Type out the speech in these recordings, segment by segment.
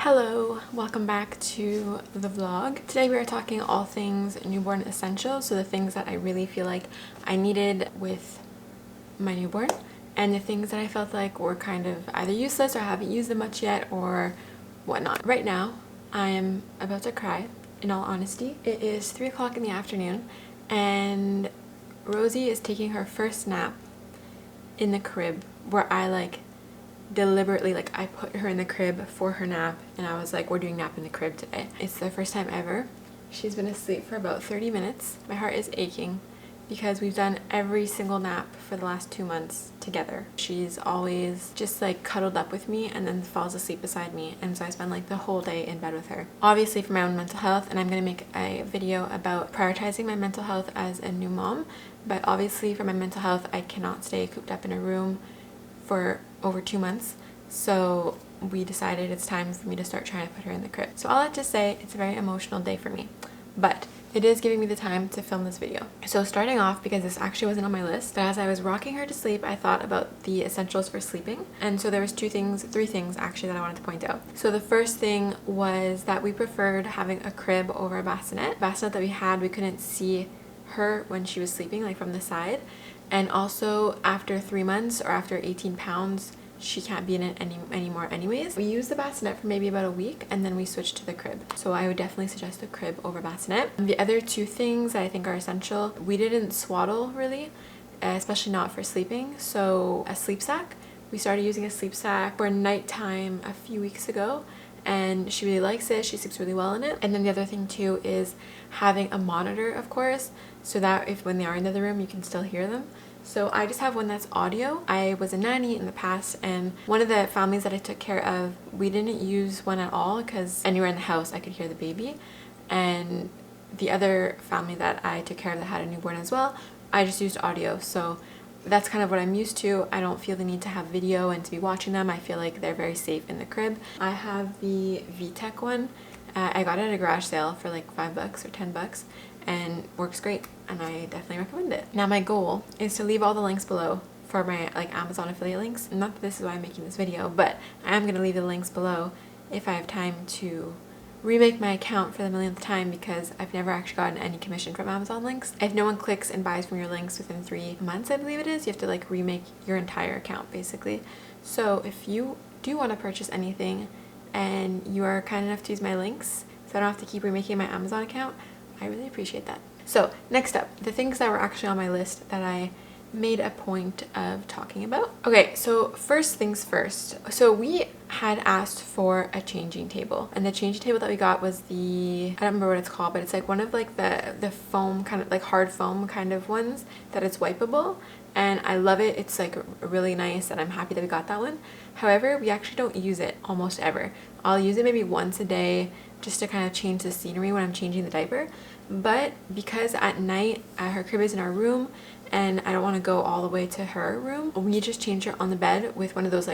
Hello, welcome back to the vlog. Today we are talking all things newborn essentials, so the things that I really feel like I needed with my newborn and the things that I felt like were kind of either useless or haven't used them much yet or whatnot. Right now I am about to cry, in all honesty. It is 3 o'clock in the afternoon and Rosie is taking her first nap in the crib where I deliberately I put her in the crib for her nap and I was like, we're doing nap in the crib today. It's the first time ever. She's been asleep for about 30 minutes. My heart is aching because we've done every single nap for the last 2 months together. She's always just cuddled up with me and then falls asleep beside me, and so I spend the whole day in bed with her. Obviously for my own mental health, and I'm going to make a video about prioritizing my mental health as a new mom, but obviously for my mental health I cannot stay cooped up in a room for over 2 months, so we decided it's time for me to start trying to put her in the crib. So all that to say, it's a very emotional day for me, but it is giving me the time to film this video. So starting off, because this actually wasn't on my list, but as I was rocking her to sleep I thought about the essentials for sleeping, and so there was three things actually that I wanted to point out. So the first thing was that we preferred having a crib over a bassinet. The bassinet that we had, we couldn't see her when she was sleeping from the side, and also after 3 months or after 18 pounds she can't be in it anymore anyways. We used the bassinet for maybe about a week and then we switched to the crib, so I would definitely suggest a crib over bassinet. The other two things that I think are essential, we didn't swaddle really, especially not for sleeping, so a sleep sack. We started using a sleep sack for nighttime a few weeks ago and she really likes it. She sleeps really well in it. And then the other thing too is having a monitor, of course, so that if when they are in the other room you can still hear them. So I just have one that's audio. I was a nanny in the past, and one of the families that I took care of, we didn't use one at all because anywhere in the house I could hear the baby, and the other family that I took care of that had a newborn as well, I just used audio. So that's kind of what I'm used to. I don't feel the need to have video and to be watching them. I feel like they're very safe in the crib. I have the VTech one. I got it at a garage sale for $5 or $10 and works great, and I definitely recommend it. Now my goal is to leave all the links below for my Amazon affiliate links. Not that this is why I'm making this video, but I am going to leave the links below if I have time to remake my account for the millionth time, because I've never actually gotten any commission from Amazon links. If no one clicks and buys from your links within 3 months, I believe it is, you have to remake your entire account basically. So if you do want to purchase anything and you are kind enough to use my links so I don't have to keep remaking my Amazon account, I really appreciate that. So next up, the things that were actually on my list that I made a point of talking about. Okay, so first things first. So we had asked for a changing table, and the changing table that we got was the, I don't remember what it's called, but it's one of the foam kind of hard foam kind of ones that it's wipeable, and I love it. It's really nice and I'm happy that we got that one. However, we actually don't use it almost ever. I'll use it maybe once a day just to kind of change the scenery when I'm changing the diaper, but because at night her crib is in our room and I don't want to go all the way to her room, we just change her on the bed with one of those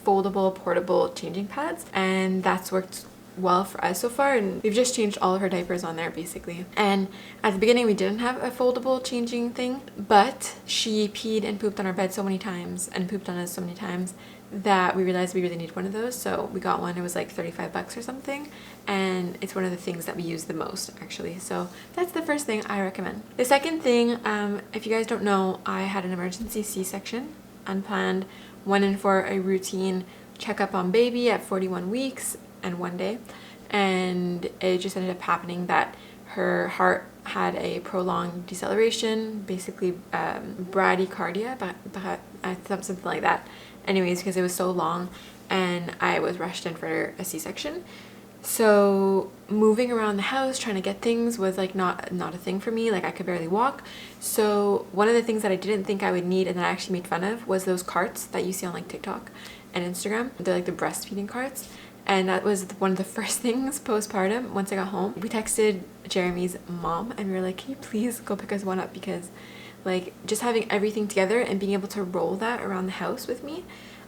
foldable portable changing pads, and that's worked well for us so far, and we've just changed all of her diapers on there basically. And at the beginning we didn't have a foldable changing thing, but she peed and pooped on our bed so many times and pooped on us so many times that we realized we really need one of those, so we got one. It was $35 or something, and it's one of the things that we use the most actually. So that's the first thing I recommend. The second thing, if you guys don't know, I had an emergency C-section, unplanned, went in for a routine checkup on baby at 41 weeks and 1 day, and it just ended up happening that her heart had a prolonged deceleration, basically bradycardia, something like that. Anyways, because it was so long and I was rushed in for a C-section. So moving around the house trying to get things was not a thing for me. I could barely walk. So one of the things that I didn't think I would need and that I actually made fun of was those carts that you see on TikTok and Instagram. They're the breastfeeding carts. And that was one of the first things postpartum. Once I got home, we texted Jeremy's mom and we were like, can you please go pick us one up, because just having everything together and being able to roll that around the house with me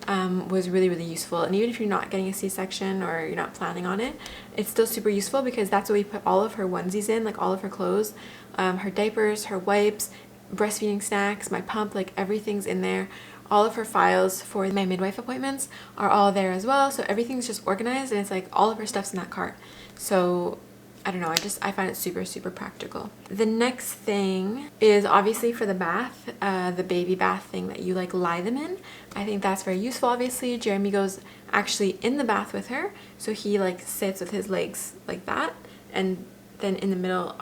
was really, really useful. And even if you're not getting a C-section or you're not planning on it, it's still super useful because that's what we put all of her onesies in, all of her clothes, her diapers, her wipes, breastfeeding snacks, my pump, everything's in there. all of her files for my midwife appointments are all there as well. So everything's just organized, and it's like all of her stuff's in that cart. So I don't know, I find it super, super practical. The next thing is obviously for the bath, the baby bath thing that you like lie them in. I think that's very useful. Obviously Jeremy goes actually in the bath with her, so he like sits with his legs like that, and then in the middle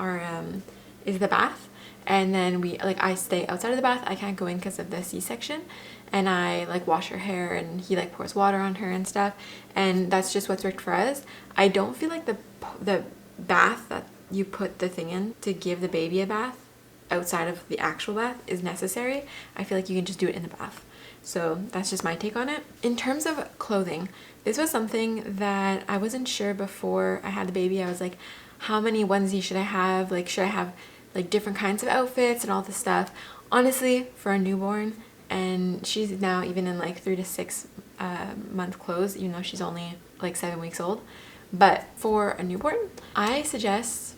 is the bath, and then I stay outside of the bath. I can't go in because of the C-section, and I like wash her hair, and he like pours water on her and stuff, and that's just what's worked for us. I don't feel like the bath that you put the thing in to give the baby a bath outside of the actual bath is necessary. I feel like you can just do it in the bath. So that's just my take on it. In terms of clothing, this was something that I wasn't sure before I had the baby. I was like, how many onesies should I have? Like, should I have like different kinds of outfits and all this stuff? Honestly, for a newborn, and she's now even in like 3 to 6 month clothes, even though she's only like 7 weeks old. But for a newborn, I suggest,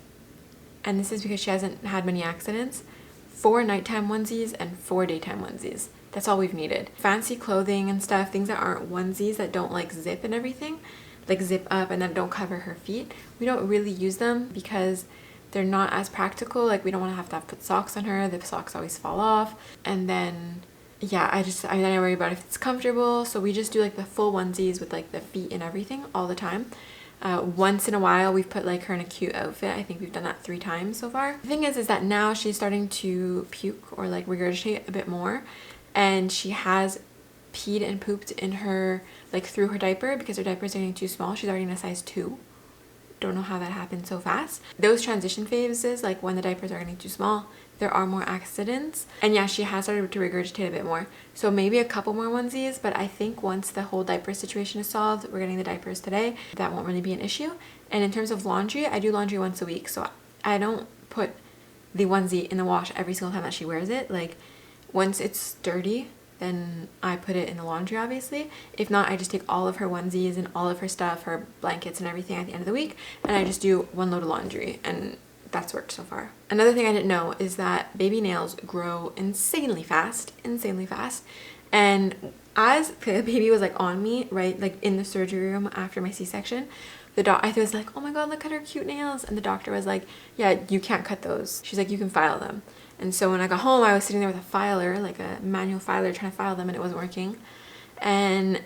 and this is because she hasn't had many accidents, 4 nighttime onesies and 4 daytime onesies. That's all we've needed. Fancy clothing and stuff, things that aren't onesies, that don't like zip and everything, like zip up and then don't cover her feet, we don't really use them because they're not as practical. Like, we don't want to have put socks on her. The socks always fall off. And then yeah, I worry about if it's comfortable, so we just do like the full onesies with like the feet and everything all the time. Once in a while we've put like her in a cute outfit. I think we've done that 3 times so far. The thing is that now she's starting to puke or like regurgitate a bit more, and she has peed and pooped in her, like through her diaper, because her diapers are getting too small. She's already in a size 2. Don't know how that happened so fast. Those transition phases, like when the diapers are getting too small, there are more accidents. And yeah, she has started to regurgitate a bit more. So maybe a couple more onesies, but I think once the whole diaper situation is solved, we're getting the diapers today, that won't really be an issue. And in terms of laundry, I do laundry once a week. So I don't put the onesie in the wash every single time that she wears it. Like, once it's dirty, then I put it in the laundry, obviously. If not, I just take all of her onesies and all of her stuff, her blankets and everything at the end of the week, and I just do 1 load of laundry, and that's worked so far. Another thing I didn't know is that baby nails grow insanely fast, and as the baby was like on me, right, like in the surgery room after my C-section, I was like, oh my god, look at her cute nails, and the doctor was like, yeah, you can't cut those. She's like, you can file them. And so when I got home, I was sitting there with a filer, like a manual filer, trying to file them, and it wasn't working. And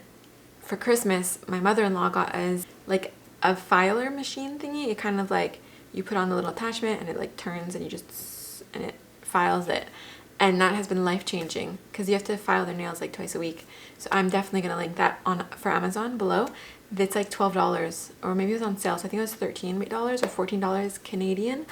for Christmas, my mother-in-law got us like a filer machine thingy. It kind of like, you put on the little attachment and it like turns and and it files it. And that has been life-changing, because you have to file their nails like twice a week. So I'm definitely gonna link that for Amazon below. It's like $12, or maybe it was on sale, so I think it was $13 or $14 Canadian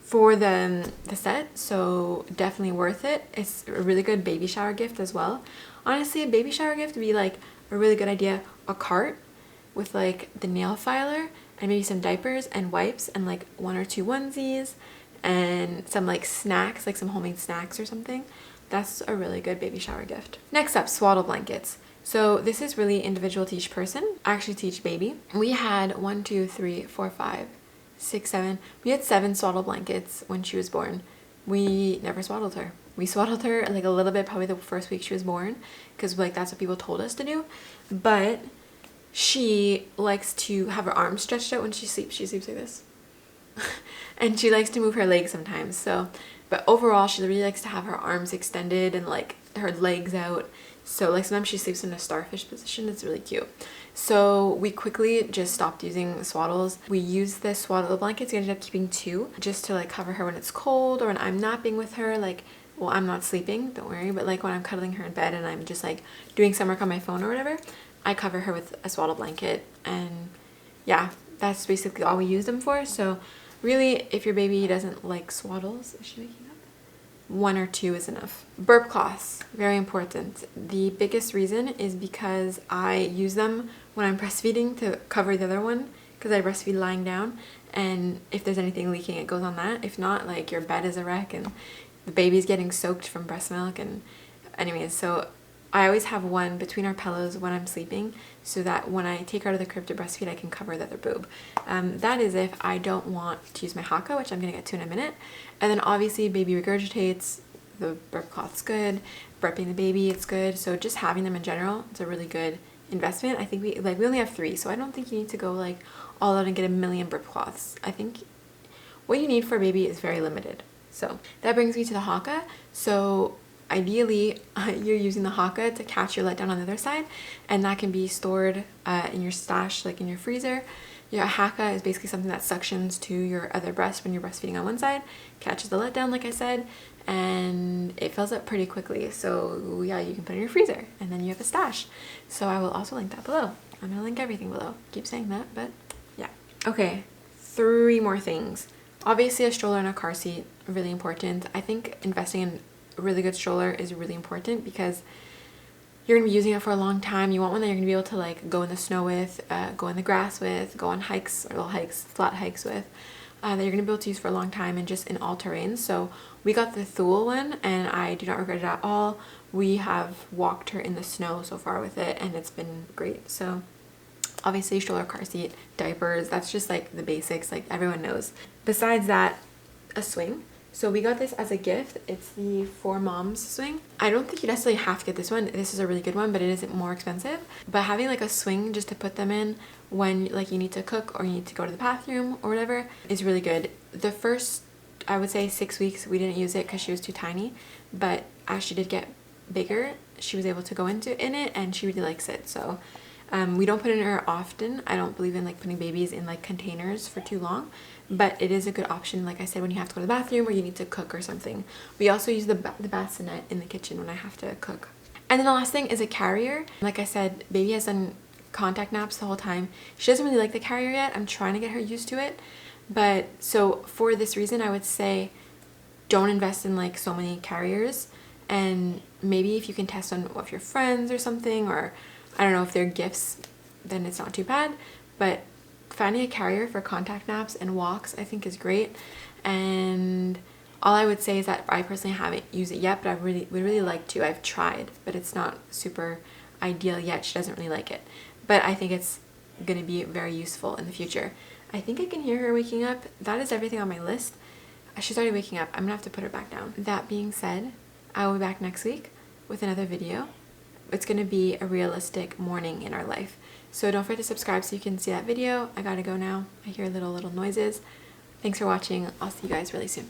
for the set. So definitely worth it. It's a really good baby shower gift as well. Honestly, a baby shower gift would be like a really good idea. A cart with like the nail filer and maybe some diapers and wipes and like 1 or 2 onesies and some like snacks, like some homemade snacks or something. That's a really good baby shower gift. Next up, swaddle blankets. So this is really individual to each person, actually to each baby. We had 1, 2, 3, 4, 5, 6, 7. We had 7 swaddle blankets when she was born. We never swaddled her. We swaddled her like a little bit, probably the first week she was born, because like that's what people told us to do. But she likes to have her arms stretched out when she sleeps. She sleeps like this. And she likes to move her legs sometimes. So, but overall, she really likes to have her arms extended and like her legs out. So like sometimes she sleeps in a starfish position. It's really cute. So we quickly just stopped using swaddles. We used the swaddle blankets. We ended up keeping 2 just to like cover her when it's cold, or when I'm napping with her. Like, well, I'm not sleeping, don't worry, but like when I'm cuddling her in bed and I'm just like doing some work on my phone or whatever, I cover her with a swaddle blanket. And yeah, that's basically all we use them for. So really, if your baby doesn't like swaddles, is she waking up? 1 or 2 is enough. Burp cloths, very important. The biggest reason is because I use them when I'm breastfeeding to cover the other one, because I breastfeed lying down, and if there's anything leaking, it goes on that. If not, like your bed is a wreck and the baby's getting soaked from breast milk. And anyways, so I always have one between our pillows when I'm sleeping, so that when I take her out of the crib to breastfeed, I can cover the other boob. That is if I don't want to use my Haaka, which I'm going to get to in a minute. And then obviously baby regurgitates, the burp cloth's good, burping the baby, it's good. So just having them in general, it's a really good investment. I think we only have 3, so I don't think you need to go like all out and get a million burp cloths. I think what you need for a baby is very limited. So that brings me to the Haaka. So ideally you're using the Haaka to catch your letdown on the other side, and that can be stored in your stash, like in your freezer. Your Haaka is basically something that suctions to your other breast when you're breastfeeding on one side, catches the letdown like I said, and it fills up pretty quickly. So yeah, you can put it in your freezer and then you have a stash. So I will also link that below. I'm gonna link everything below. Keep saying that, but yeah. Okay, 3 more things. Obviously a stroller and a car seat, really important. I think investing in a really good stroller is really important because you're gonna be using it for a long time. You want one that you're gonna be able to like go in the snow with, go in the grass with, go on hikes or little hikes, flat hikes with, that you're gonna be able to use for a long time and just in all terrains. So we got the Thule one and I do not regret it at all. We have walked her in the snow so far with it and it's been great. So obviously stroller, car seat, diapers, that's just like the basics, like everyone knows. Besides that, a swing. So we got this as a gift. It's the For Moms swing. I don't think you necessarily have to get this one. This is a really good one, but it isn't more expensive. But having like a swing just to put them in when like you need to cook or you need to go to the bathroom or whatever is really good. The first, I would say 6 weeks, we didn't use it because she was too tiny. But as she did get bigger, she was able to go in it and she really likes it. So we don't put it in her often. I don't believe in like putting babies in like containers for too long, but it is a good option, like I said, when you have to go to the bathroom or you need to cook or something. We also use the bassinet in the kitchen when I have to cook. And then the last thing is a carrier. Like I said, baby has done contact naps the whole time. She doesn't really like the carrier yet. I'm trying to get her used to it. But so for this reason, I would say don't invest in like so many carriers, and maybe if you can test on with your friends or something, or I don't know if they're gifts, then it's not too bad. But finding a carrier for contact naps and walks I think is great. And all I would say is that I personally haven't used it yet, but I would really like to. I've tried, but it's not super ideal yet. She doesn't really like it, but I think it's going to be very useful in the future. I think I can hear her waking up. That is everything on my list. She's already waking up. I'm gonna have to put her back down. That being said, I will be back next week with another video. It's going to be a realistic morning in our life. So don't forget to subscribe so you can see that video. I gotta go now. I hear little noises. Thanks for watching. I'll see you guys really soon.